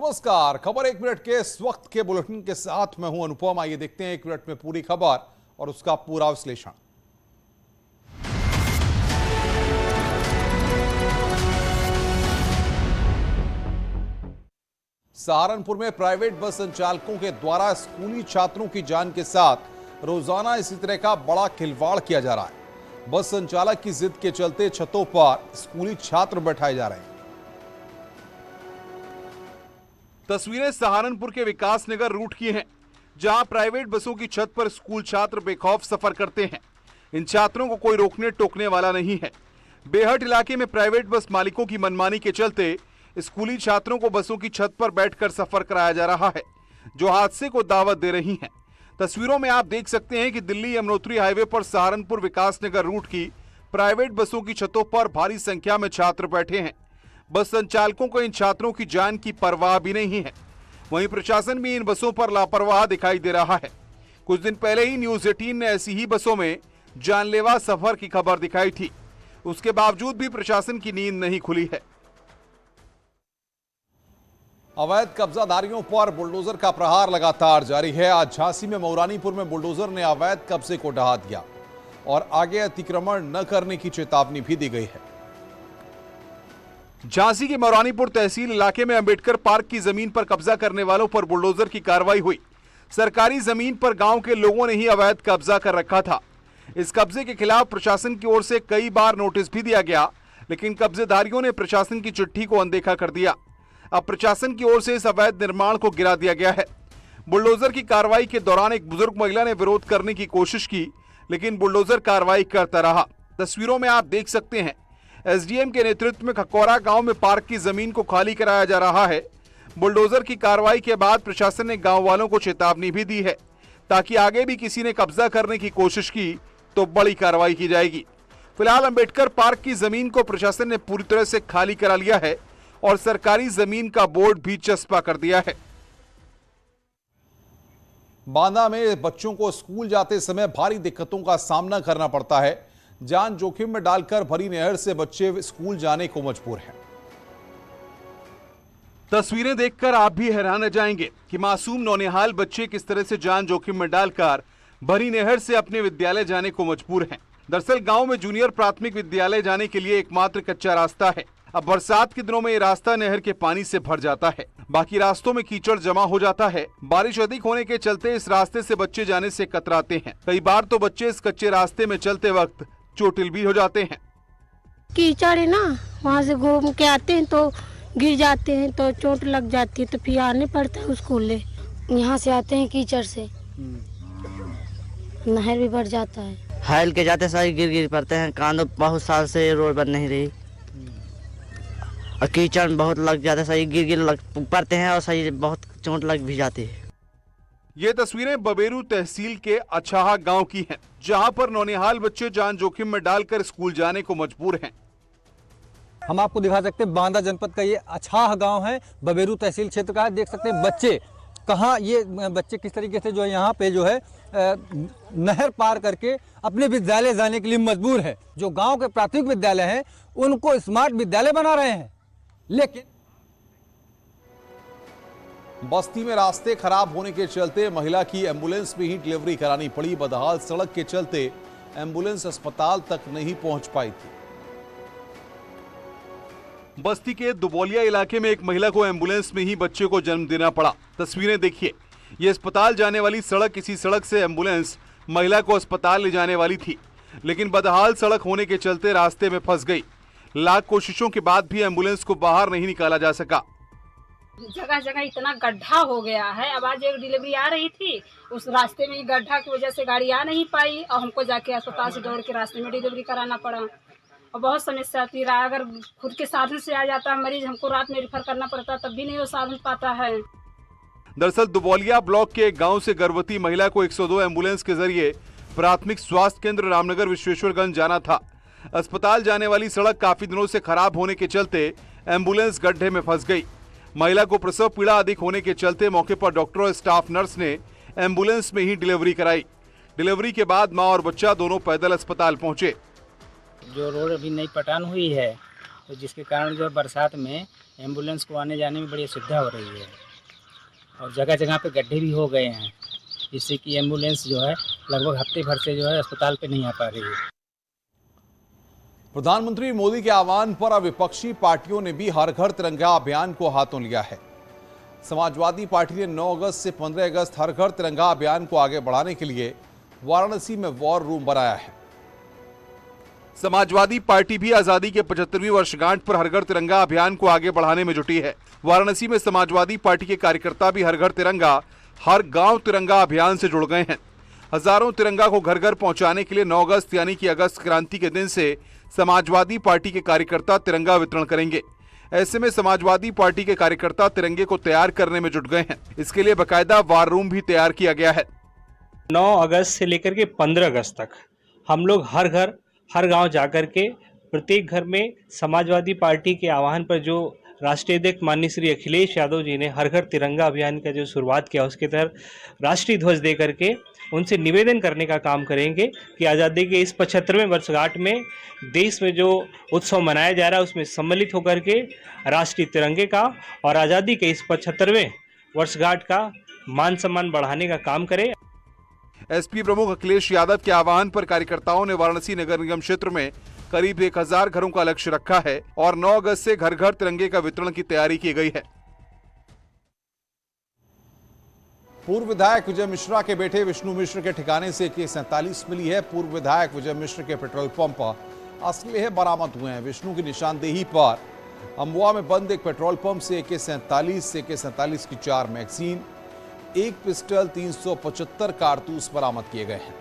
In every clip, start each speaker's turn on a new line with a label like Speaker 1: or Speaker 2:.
Speaker 1: नमस्कार। खबर 1 मिनट के इस वक्त के बुलेटिन के साथ मैं हूं अनुपम। आइए देखते हैं 1 मिनट में पूरी खबर और उसका पूरा विश्लेषण। सहारनपुर में प्राइवेट बस संचालकों के द्वारा स्कूली छात्रों की जान के साथ रोजाना इसी तरह का बड़ा खिलवाड़ किया जा रहा है। बस संचालक की जिद के चलते छतों पर स्कूली छात्र बैठाए जा रहे हैं। तस्वीरें सहारनपुर के विकास नगर रूट की हैं, जहां प्राइवेट बसों की छत पर स्कूल छात्र बेखौफ सफर करते हैं। इन छात्रों को कोई रोकने टोकने वाला नहीं है। बेहट इलाके में प्राइवेट बस मालिकों की मनमानी के चलते स्कूली छात्रों को बसों की छत पर बैठकर सफर कराया जा रहा है, जो हादसे को दावत दे रही हैं। तस्वीरों में आप देख सकते हैं कि दिल्ली यमुनोत्री हाईवे पर सहारनपुर विकास नगर रूट की प्राइवेट बसों की छतों पर भारी संख्या में छात्र बैठे हैं। बस संचालकों को इन छात्रों की जान की परवाह भी नहीं है। वहीं प्रशासन भी इन बसों पर लापरवाह दिखाई दे रहा है। कुछ दिन पहले ही न्यूज 18 ने ऐसी ही बसों में जानलेवा सफर की खबर दिखाई थी। उसके बावजूद भी प्रशासन की नींद नहीं खुली है। अवैध कब्जाधारियों पर बुलडोजर का प्रहार लगातार जारी है। आज झांसी में मौरानीपुर में बुलडोजर ने अवैध कब्जे को ढहा दिया और आगे अतिक्रमण न करने की चेतावनी भी दी गई है। झांसी के मौरानीपुर तहसील इलाके में अंबेडकर पार्क की जमीन पर कब्जा करने वालों पर बुलडोजर की कार्रवाई हुई। सरकारी जमीन पर गांव के लोगों ने ही अवैध कब्जा कर रखा था। इस कब्जे के खिलाफ प्रशासन की ओर से कई बार नोटिस भी दिया गया, लेकिन कब्जेधारियों ने प्रशासन की चिट्ठी को अनदेखा कर दिया। अब प्रशासन की ओर से इस अवैध निर्माण को गिरा दिया गया है। बुलडोजर की कार्रवाई के दौरान एक बुजुर्ग महिला ने विरोध करने की कोशिश की, लेकिन बुलडोजर कार्रवाई करता रहा। तस्वीरों में आप देख सकते हैं, एसडीएम के नेतृत्व में खकोरा गांव में पार्क की जमीन को खाली कराया जा रहा है। बुलडोजर की कार्रवाई के बाद प्रशासन ने गांव वालों को चेतावनी भी दी है, ताकि आगे भी किसी ने कब्जा करने की कोशिश की तो बड़ी कार्रवाई की जाएगी। फिलहाल अंबेडकर पार्क की जमीन को प्रशासन ने पूरी तरह से खाली करा लिया है और सरकारी जमीन का बोर्ड भी चस्पा कर दिया है। बांदा में बच्चों को स्कूल जाते समय भारी दिक्कतों का सामना करना पड़ता है। जान जोखिम में डालकर भरी नहर से बच्चे स्कूल जाने को मजबूर हैं। तस्वीरें देखकर आप भी हैरान रह जाएंगे कि मासूम नौनिहाल बच्चे किस तरह से जान जोखिम में डालकर भरी नहर से अपने विद्यालय जाने को मजबूर हैं। दरअसल गांव में जूनियर प्राथमिक विद्यालय जाने के लिए एकमात्र कच्चा रास्ता है। अब बरसात के दिनों में ये रास्ता नहर के पानी से भर जाता है। बाकी रास्तों में कीचड़ जमा हो जाता है। बारिश अधिक होने के चलते इस रास्ते से बच्चे जाने से कतराते हैं। कई बार तो बच्चे इस कच्चे रास्ते में चलते वक्त चोटिल भी हो जाते हैं।
Speaker 2: कीचड़ है ना, वहाँ से घूम के आते हैं तो गिर जाते हैं तो चोट लग जाती है, तो फिर आने पड़ता है स्कूल। यहाँ से आते हैं कीचड़ से, नहर भी भर जाता है।
Speaker 3: हाइल के जाते सारे गिर पड़ते हैं। कांदो बहुत साल से रोड बन नहीं रही और कीचड़ बहुत लग जाता है। सही गिर पड़ते हैं और सही बहुत चोट लग भी जाती है।
Speaker 1: ये तस्वीरें बबेरू तहसील के अछाहा गांव की हैं, जहां पर नौनिहाल बच्चे जान जोखिम में डालकर स्कूल जाने को मजबूर हैं।
Speaker 4: हम आपको दिखा सकते हैं बांदा जनपद का ये अछाह गांव है, बबेरू तहसील क्षेत्र का है। देख सकते हैं बच्चे कहाँ, ये बच्चे किस तरीके से जो है यहाँ पे जो है नहर पार करके अपने विद्यालय जाने के लिए मजबूर है। जो गाँव के प्राथमिक विद्यालय हैं उनको स्मार्ट विद्यालय बना रहे हैं, लेकिन बस्ती में रास्ते खराब होने के चलते महिला की एम्बुलेंस में ही डिलीवरी करानी पड़ी। बदहाल सड़क के चलते एम्बुलेंस अस्पताल तक नहीं पहुंच पाई थी। बस्ती के दुबौलिया इलाके में एक महिला को एम्बुलेंस में ही बच्चे को जन्म देना पड़ा। तस्वीरें देखिए, ये अस्पताल जाने वाली सड़क, इसी सड़क से एम्बुलेंस महिला को अस्पताल ले जाने वाली थी, लेकिन बदहाल सड़क होने के चलते रास्ते में फंस गई। लाख कोशिशों के बाद भी एम्बुलेंस को बाहर नहीं निकाला जा सका।
Speaker 5: जगह जगह इतना गड्ढा हो गया है। अब आज एक डिलीवरी आ रही थी, उस रास्ते में गड्ढा की वजह से गाड़ी आ नहीं पाई और हमको जाके अस्पताल से दौड़ के रास्ते में डिलीवरी कराना पड़ा और बहुत समस्या थी। अगर खुद के साधन से आ जाता मरीज, हमको रात में रेफर करना पड़ता, तब भी नहीं वो साधन पाता है।
Speaker 1: दरअसल दुबौलिया ब्लॉक के एक गाँव से गर्भवती महिला को 102 एम्बुलेंस के जरिए प्राथमिक स्वास्थ्य केंद्र रामनगर विश्वेश्वरगंज जाना था। अस्पताल जाने वाली सड़क काफी दिनों से खराब होने के चलते एम्बुलेंस गड्ढे में फंस गई। महिला को प्रसव पीड़ा अधिक होने के चलते मौके पर डॉक्टर और स्टाफ नर्स ने एम्बुलेंस में ही डिलीवरी कराई। डिलीवरी के बाद मां और बच्चा दोनों पैदल अस्पताल पहुंचे।
Speaker 6: जो रोड अभी नई पटान हुई है, तो जिसके कारण जो बरसात में एम्बुलेंस को आने जाने में बड़ी असुविधा हो रही है और जगह जगह पे गड्ढे भी हो गए हैं, जिससे कि एम्बुलेंस जो है लगभग हफ्ते भर से जो है अस्पताल पे नहीं आ पा रही है।
Speaker 1: प्रधानमंत्री मोदी के आह्वान पर अब विपक्षी पार्टियों ने भी हर घर तिरंगा अभियान को हाथों लिया है। समाजवादी पार्टी ने 9 अगस्त से 15 अगस्त हर घर तिरंगा अभियान को आगे बढ़ाने के लिए वाराणसी में वॉर रूम बनाया है। समाजवादी पार्टी भी आजादी के 75वीं वर्षगांठ पर हर घर तिरंगा अभियान को आगे बढ़ाने में जुटी है। वाराणसी में समाजवादी पार्टी के कार्यकर्ता भी हर घर तिरंगा, हर गांव तिरंगा अभियान से जुड़ गए हैं। हजारों तिरंगा को घर घर पहुंचाने के लिए 9 अगस्त यानी कि अगस्त क्रांति के दिन से समाजवादी पार्टी के कार्यकर्ता तिरंगा वितरण करेंगे। ऐसे में समाजवादी पार्टी के कार्यकर्ता तिरंगे को तैयार करने में जुट गए हैं। इसके लिए बकायदा वार रूम भी तैयार किया गया है।
Speaker 7: 9 अगस्त से लेकर के 15 अगस्त तक हम लोग हर घर हर गांव जाकर के प्रत्येक घर में समाजवादी पार्टी के आह्वान पर जो राष्ट्रीय अध्यक्ष माननीय श्री अखिलेश यादव जी ने हर घर तिरंगा अभियान का जो शुरुआत किया, उसके तहत राष्ट्रीय ध्वज दे करके उनसे निवेदन करने का काम करेंगे कि आज़ादी के इस 75वें वर्षगांठ में देश में जो उत्सव मनाया जा रहा है उसमें सम्मिलित होकर के राष्ट्रीय तिरंगे का और आज़ादी के इस 75वें वर्षगांठ का मान सम्मान बढ़ाने का काम करें।
Speaker 1: एसपी प्रमुख अखिलेश यादव के आह्वान पर कार्यकर्ताओं ने वाराणसी नगर निगम क्षेत्र में करीब 1000 घरों का लक्ष्य रखा है और 9 अगस्त से घर घर तिरंगे का वितरण की तैयारी की गई है। पूर्व विधायक विजय मिश्रा के बेटे विष्णु मिश्र के ठिकाने से AK-47 मिली है। पूर्व विधायक विजय मिश्र के पेट्रोल पंप असलहे बरामद हुए हैं। विष्णु की निशानदेही पर अमवा में बंद एक पेट्रोल पंप से AK-47 की 4 मैगजीन, 1 पिस्टल, 375 कारतूस बरामद किए गए हैं।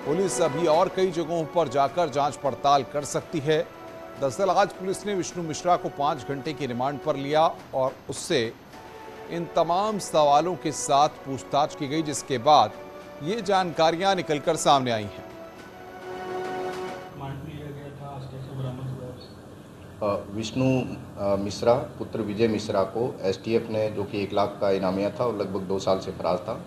Speaker 1: पुलिस अभी और कई जगहों पर जाकर जांच पड़ताल कर सकती है। दरअसल आज पुलिस ने विष्णु मिश्रा को 5 घंटे की रिमांड पर लिया और उससे इन तमाम सवालों के साथ पूछताछ की गई, जिसके बाद ये जानकारियां निकलकर सामने आई हैं।
Speaker 8: विष्णु मिश्रा पुत्र विजय मिश्रा को एसटीएफ ने, जो कि 1 लाख का इनामिया था और लगभग 2 साल से फरार था,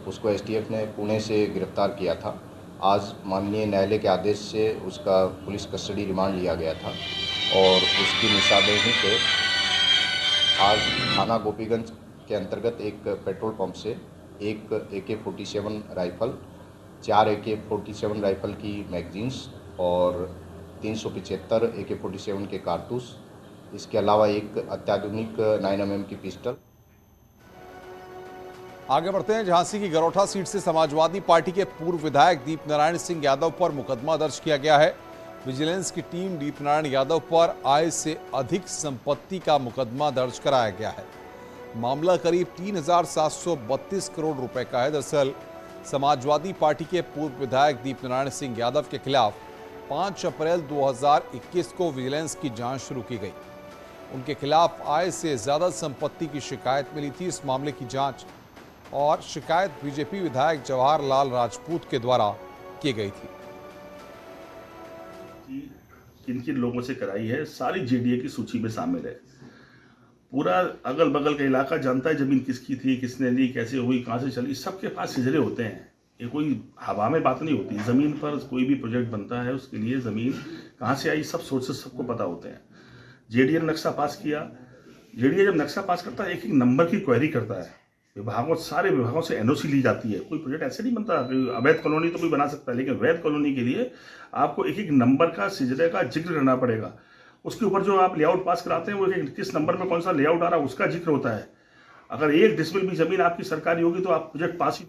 Speaker 8: उसको एसटीएफ ने पुणे से गिरफ्तार किया था। आज माननीय न्यायालय के आदेश से उसका पुलिस कस्टडी रिमांड लिया गया था और उसकी निशानदेही पे आज थाना गोपीगंज के अंतर्गत एक पेट्रोल पंप से एक AK-47 राइफल, 4 AK-47 राइफल की मैगजीन्स और 375 AK-47 के कारतूस, इसके अलावा एक अत्याधुनिक 9mm की पिस्टल।
Speaker 1: आगे बढ़ते हैं। झांसी की गरोठा सीट से समाजवादी पार्टी के पूर्व विधायक दीपनारायण सिंह यादव पर मुकदमा दर्ज किया गया है। विजिलेंस की टीम दीपनारायण यादव पर आय से अधिक संपत्ति का मुकदमा दर्ज कराया गया है। मामला करीब 3732 करोड़ रुपए का है। दरअसल समाजवादी पार्टी के पूर्व विधायक दीपनारायण सिंह यादव के खिलाफ 5 अप्रैल 2021 को विजिलेंस की जांच शुरू की गई। उनके खिलाफ आय से ज्यादा संपत्ति की शिकायत मिली थी। इस मामले की जांच और शिकायत बीजेपी विधायक जवाहरलाल राजपूत के द्वारा की गई थी।
Speaker 9: किन किन लोगों से कराई है, सारी जेडीए की सूची में शामिल है। पूरा अगल बगल का इलाका जानता है जमीन किसकी थी, किसने ली, कैसे हुई, कहाँ से चली। सबके पास सिजरे होते हैं। ये कोई हवा में बात नहीं होती। ज़मीन पर कोई भी प्रोजेक्ट बनता है, उसके लिए ज़मीन कहाँ से आई, सब सोर्सेस सबको पता होते हैं। जेडीए ने नक्शा पास किया। जेडीए जब नक्शा पास करता है, एक एक नंबर की क्वेरी करता है। विभागों, सारे विभागों से एनओसी ली जाती है। कोई प्रोजेक्ट ऐसे नहीं बनता। अवैध कॉलोनी तो कोई बना सकता है, लेकिन वैध कॉलोनी के लिए आपको एक एक नंबर का, सिजरे का जिक्र करना पड़ेगा। उसके ऊपर जो आप लेआउट पास कराते हैं, वो किस नंबर में कौन सा लेआउट आ रहा है, उसका जिक्र होता है। अगर 1 डिसमिल भी जमीन आपकी सरकारी होगी तो आप प्रोजेक्ट पास ही।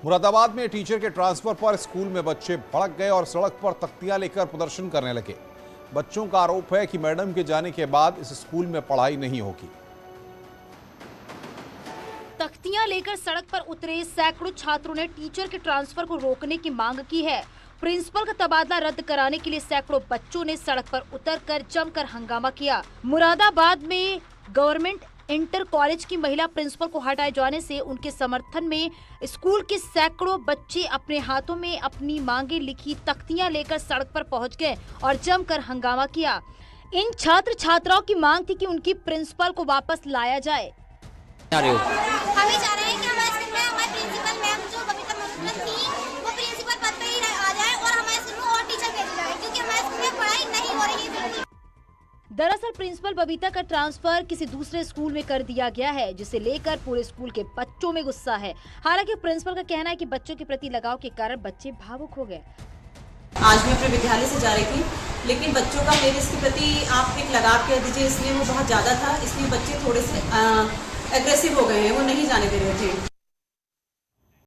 Speaker 1: मुरादाबाद में टीचर के ट्रांसफर पर स्कूल में बच्चे भड़क गए और सड़क पर तख्तियां लेकर प्रदर्शन करने लगे। बच्चों का आरोप है कि मैडम के जाने के बाद इस स्कूल में पढ़ाई नहीं होगी।
Speaker 10: तख्तियां लेकर सड़क पर उतरे सैकड़ों छात्रों ने टीचर के ट्रांसफर को रोकने की मांग की है। प्रिंसिपल का तबादला रद्द कराने के लिए सैकड़ों बच्चों ने सड़क पर उतरकर जमकर हंगामा किया। मुरादाबाद में गवर्नमेंट इंटर कॉलेज की महिला प्रिंसिपल को हटाए जाने से उनके समर्थन में स्कूल के सैकड़ों बच्चे अपने हाथों में अपनी मांगे लिखी तख्तियां लेकर सड़क पर पहुंच गए और जमकर हंगामा किया। इन छात्र छात्राओं की मांग थी कि उनकी प्रिंसिपल को वापस लाया जाए।
Speaker 11: हमें चाह रहे हैं कि हमारे स्कूल में हमारी प्रिंसिपल मैम जो बबीता मैम थी, वो प्रिंसिपल पद पे ही आ जाए और हमारे स्कूल में और टीचर भेजे जाए, क्योंकि हमारे स्कूल में पढ़ाई नहीं हो रही है।
Speaker 10: दरअसल प्रिंसिपल बबीता का ट्रांसफर किसी दूसरे स्कूल में कर दिया गया है, जिसे लेकर पूरे स्कूल के बच्चों में गुस्सा है। हालांकि प्रिंसिपल का कहना है कि बच्चों के प्रति लगाव के कारण बच्चे भावुक हो गए।
Speaker 12: आज मैं अपने विद्यालय से जा रही थी, लेकिन बच्चों का मेरे इसके प्रति आप एक लगाव कह दीजिए, इसलिए वो बहुत ज़्यादा था, इसलिए बच्चे थोड़े से एग्रेसिव हो गए हैं, वो नहीं जाने दे रहे थे।